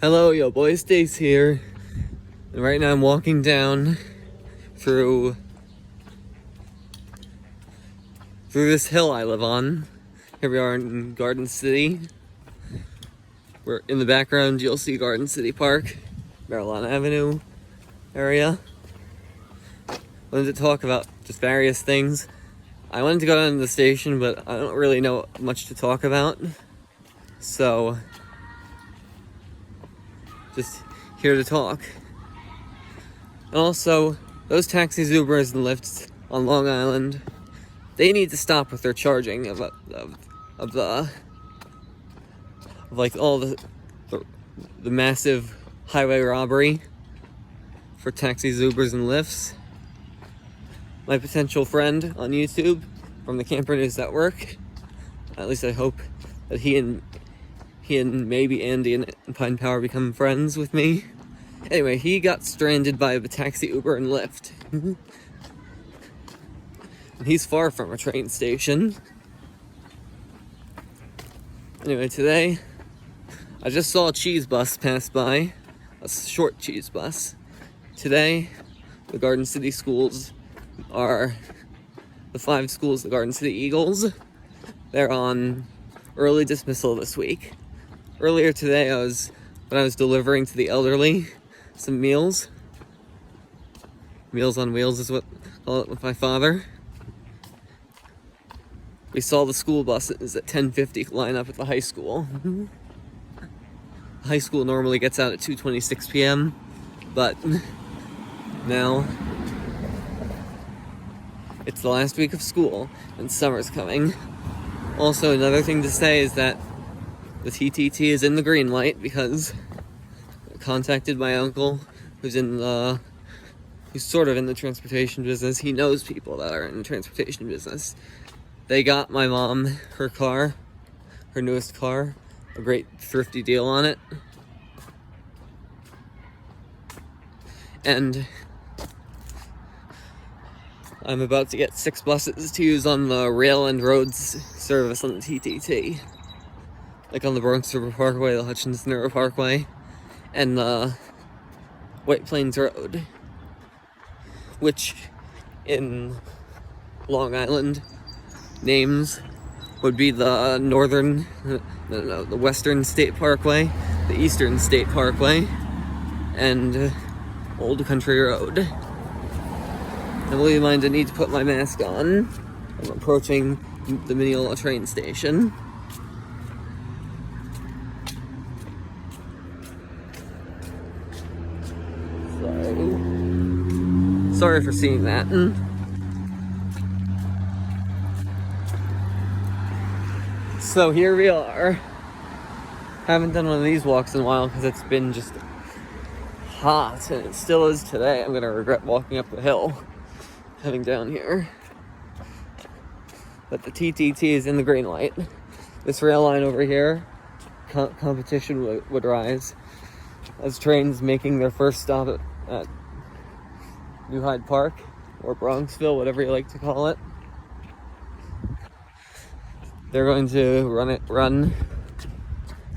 Hello, yo boy, Stace here. And right now I'm walking down through this hill I live on. Here we are in Garden City. We're in the background, you'll see Garden City Park, Maryland Avenue area. Wanted to talk about just various things. I wanted to go down to the station, but I don't really know much to talk about. So, just here to talk. And also, those taxis, Ubers, and Lyfts on Long Island, they need to stop with their charging of like all the massive highway robbery for taxis, Ubers, and Lyfts. My potential friend on YouTube from the Camper News Network, at least I hope that he and maybe Andy and Pine Power become friends with me. Anyway, he got stranded by a taxi, Uber, and Lyft. And he's far from a train station. Anyway, today, I just saw a cheese bus pass by, a short cheese bus. Today, the Garden City schools are the 5 schools, the Garden City Eagles. They're on early dismissal this week. Earlier today, when I was delivering to the elderly some meals. Meals on Wheels is what I call it with my father. We saw the school buses at 10:50 line up at the high school. High school normally gets out at 2:26 p.m., but now it's the last week of school and summer's coming. Also, another thing to say is that the TTT is in the green light because I contacted my uncle who's sort of in the transportation business. He knows people that are in the transportation business. They got my mom her car, her newest car, a great thrifty deal on it. And I'm about to get 6 buses to use on the rail and roads service on the TTT. Like on the Bronx River Parkway, the Hutchinson River Parkway, and the White Plains Road, which in Long Island names would be the the Western State Parkway, the Eastern State Parkway, and Old Country Road. I believe I need to put my mask on. I'm approaching the Mineola train station. Sorry for seeing that. So here we are. Haven't done one of these walks in a while because it's been just hot, and it still is today. I'm gonna regret walking up the hill heading down here. But the TTT is in the green light. This rail line over here, competition would rise as trains making their first stop at New Hyde Park, or Bronxville, whatever you like to call it. They're going to run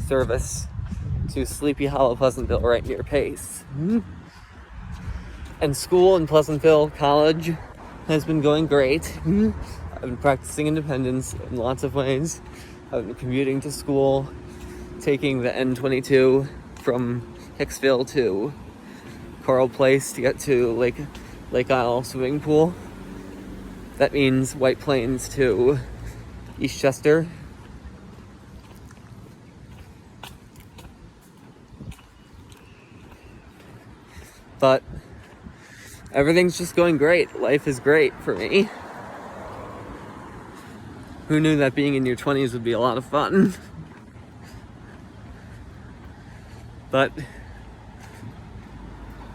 service to Sleepy Hollow, Pleasantville, right near Pace. And school in Pleasantville College has been going great. I've been practicing independence in lots of ways. I've been commuting to school, taking the N22 from Hicksville to Carl Place to get to Lake Isle swimming pool. That means White Plains to Eastchester. But everything's just going great. Life is great for me. Who knew that being in your 20s would be a lot of fun? But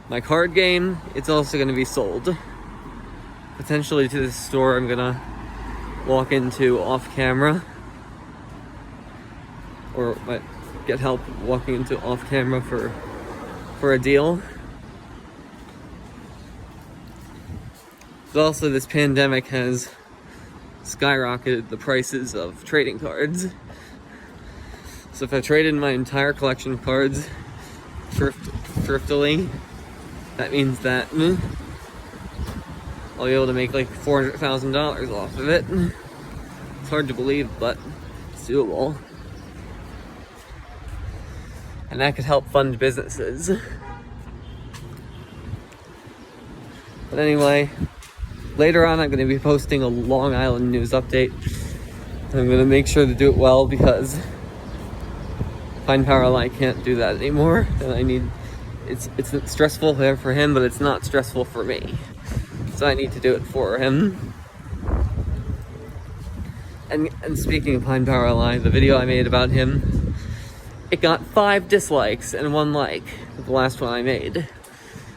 my card game, it's also going to be sold. Potentially to this store I'm going to walk into off camera. Or might get help walking into off camera for a deal. But also this pandemic has skyrocketed the prices of trading cards. So if I traded my entire collection of cards thriftily, that means that I'll be able to make like $400,000 off of it. It's hard to believe, but it's doable. And that could help fund businesses. But anyway, later on I'm going to be posting a Long Island news update. I'm going to make sure to do it well because Pine Power Line can't do that anymore. And I need, it's stressful for him, but it's not stressful for me. So I need to do it for him. And speaking of Pine Power Line, the video I made about him, it got 5 dislikes and 1 like, the last one I made.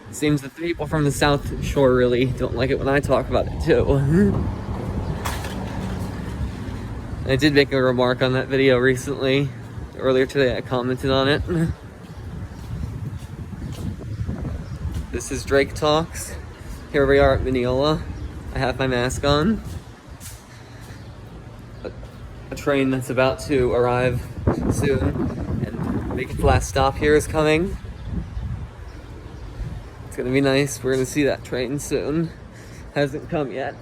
It seems that the people from the South Shore really don't like it when I talk about it too. I did make a remark on that video recently. Earlier today I commented on it. This is Drake Talks. Here we are at Mineola. I have my mask on. A train that's about to arrive soon and make its last stop here is coming. It's gonna be nice. We're gonna see that train soon. Hasn't come yet.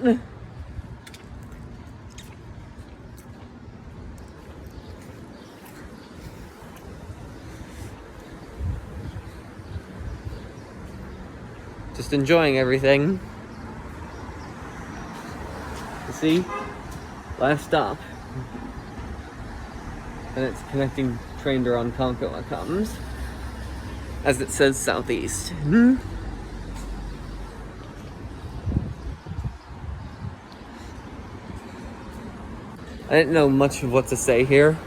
Just enjoying everything. You see? Last stop. And it's connecting train to Ronkonkoma comes. As it says southeast. I didn't know much of what to say here.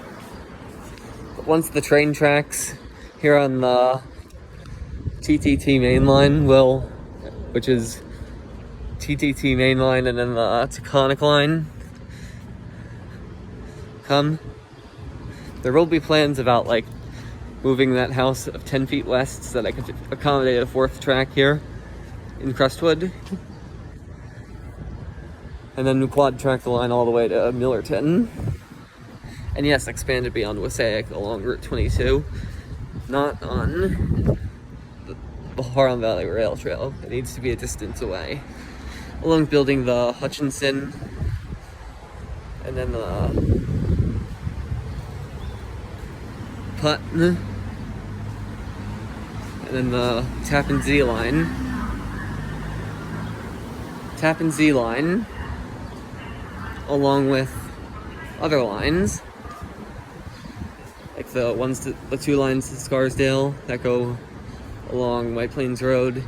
But once the train tracks here on the TTT main line which is TTT main line and then the Taconic line come, there will be plans about like moving that house of 10 feet west so that I could accommodate a 4th track here in Crestwood. And then quad track the line all the way to Millerton. And yes, expanded beyond Wassaic along Route 22. Not on the Harlem Valley Rail Trail. It needs to be a distance away. Along building the Hutchinson and then the Putney and then the Tappan Zee line. Tappan Zee line along with other lines like the 2 lines to Scarsdale that go along White Plains Road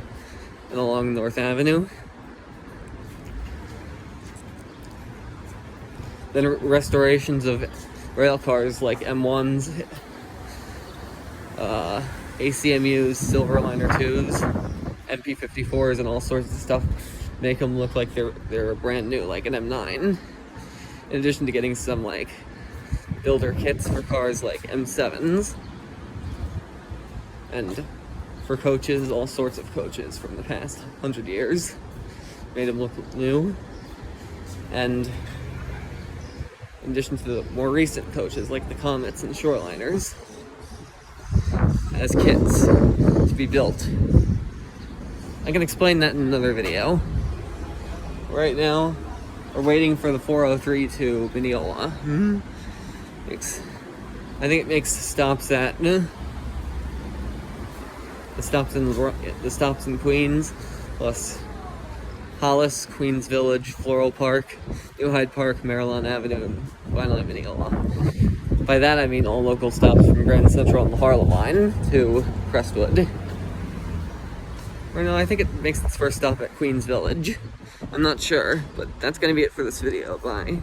and along North Avenue. Then restorations of rail cars like M1s, ACMUs, Silverliner 2s, MP54s, and all sorts of stuff. Make them look like they're brand new, like an M9. In addition to getting some like builder kits for cars like M7s, and for coaches, all sorts of coaches from the past 100 years. Made them look new. And in addition to the more recent coaches like the Comets and Shoreliners as kits to be built. I can explain that in another video. Right now, we're waiting for the 403 to Mineola. I think it makes stops at the stops in Queens, plus Hollis, Queens Village, Floral Park, New Hyde Park, Maryland Avenue, and finally Mineola. By that I mean all local stops from Grand Central on the Harlem line to Crestwood. Or no, I think it makes its first stop at Queens Village. I'm not sure, but that's gonna be it for this video. Bye.